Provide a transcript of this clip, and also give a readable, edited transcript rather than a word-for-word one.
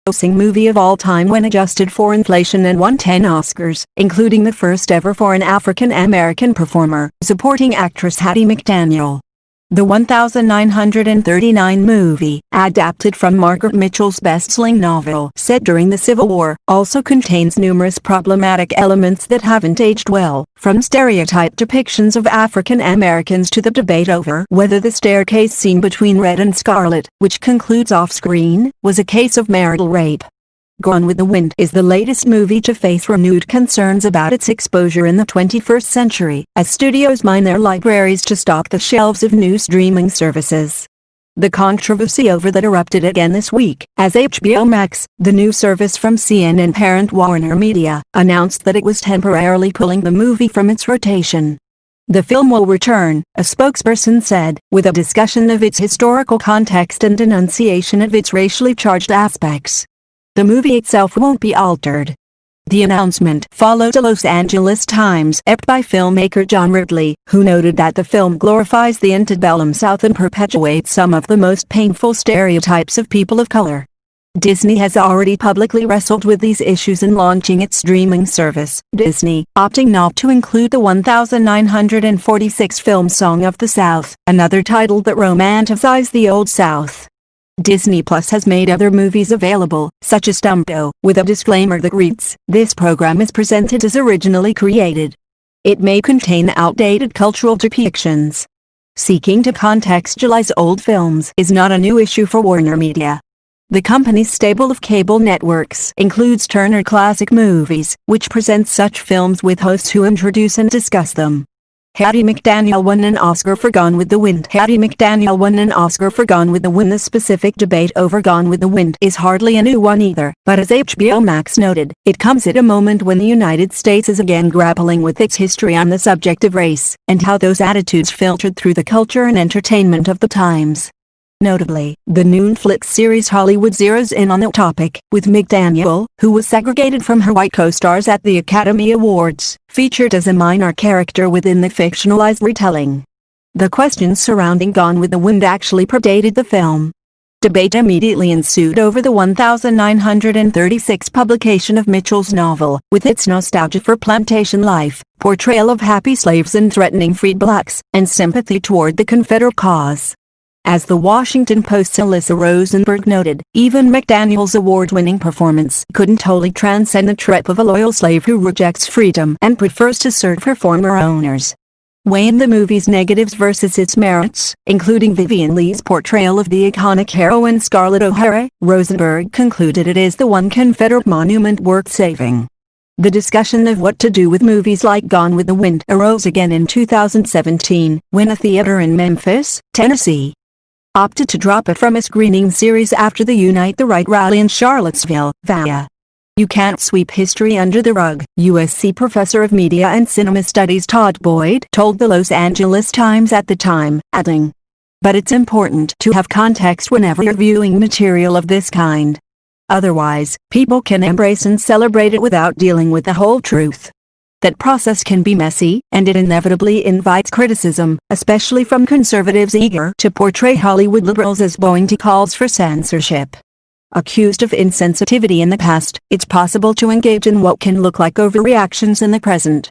grossing movie of all time when adjusted for inflation, and won 10 Oscars, including the first ever for an African-American performer, supporting actress Hattie McDaniel. The 1939 movie, adapted from Margaret Mitchell's best-selling novel set during the Civil War, also contains numerous problematic elements that haven't aged well, from stereotyped depictions of African Americans to the debate over whether the staircase scene between Red and Scarlet, which concludes off-screen, was a case of marital rape. Gone with the Wind is the latest movie to face renewed concerns about its exposure in the 21st century, as studios mine their libraries to stock the shelves of new streaming services. The controversy over that erupted again this week, as HBO Max, the new service from CNN parent Warner Media, announced that it was temporarily pulling the movie from its rotation. The film will return, a spokesperson said, with a discussion of its historical context and denunciation of its racially charged aspects. The movie itself won't be altered. The announcement followed a Los Angeles Times ep by filmmaker John Ridley, who noted that the film glorifies the antebellum South and perpetuates some of the most painful stereotypes of people of color. Disney has already publicly wrestled with these issues in launching its streaming service, Disney, opting not to include the 1946 film Song of the South, another title that romanticized the Old South. Disney Plus has made other movies available, such as Dumbo, with a disclaimer that reads, "This program is presented as originally created. It may contain outdated cultural depictions." Seeking to contextualize old films is not a new issue for Warner Media. The company's stable of cable networks includes Turner Classic Movies, which presents such films with hosts who introduce and discuss them. Hattie McDaniel won an Oscar for Gone with the Wind. Hattie McDaniel won an Oscar for Gone with the Wind. The specific debate over Gone with the Wind is hardly a new one either, but as HBO Max noted, it comes at a moment when the United States is again grappling with its history on the subject of race, and how those attitudes filtered through the culture and entertainment of the times. Notably, the new Netflix series Hollywood zeroes in on the topic, with McDaniel, who was segregated from her white co-stars at the Academy Awards, featured as a minor character within the fictionalized retelling. The questions surrounding Gone with the Wind actually predated the film. Debate immediately ensued over the 1936 publication of Mitchell's novel, with its nostalgia for plantation life, portrayal of happy slaves and threatening freed blacks, and sympathy toward the Confederate cause. As the Washington Post's Alyssa Rosenberg noted, even McDaniel's award-winning performance couldn't wholly transcend the trip of a loyal slave who rejects freedom and prefers to serve her former owners. Weighing the movie's negatives versus its merits, including Vivien Leigh's portrayal of the iconic heroine Scarlett O'Hara, Rosenberg concluded it is the one Confederate monument worth saving. The discussion of what to do with movies like Gone with the Wind arose again in 2017, when a theater in Memphis, Tennessee, opted to drop it from a screening series after the Unite the Right rally in Charlottesville, VA. "You can't sweep history under the rug," USC professor of media and cinema studies Todd Boyd told the Los Angeles Times at the time, adding, "But it's important to have context whenever you're viewing material of this kind. Otherwise, people can embrace and celebrate it without dealing with the whole truth. That process can be messy, and it inevitably invites criticism, especially from conservatives eager to portray Hollywood liberals as bowing to calls for censorship." Accused of insensitivity in the past, it's possible to engage in what can look like overreactions in the present.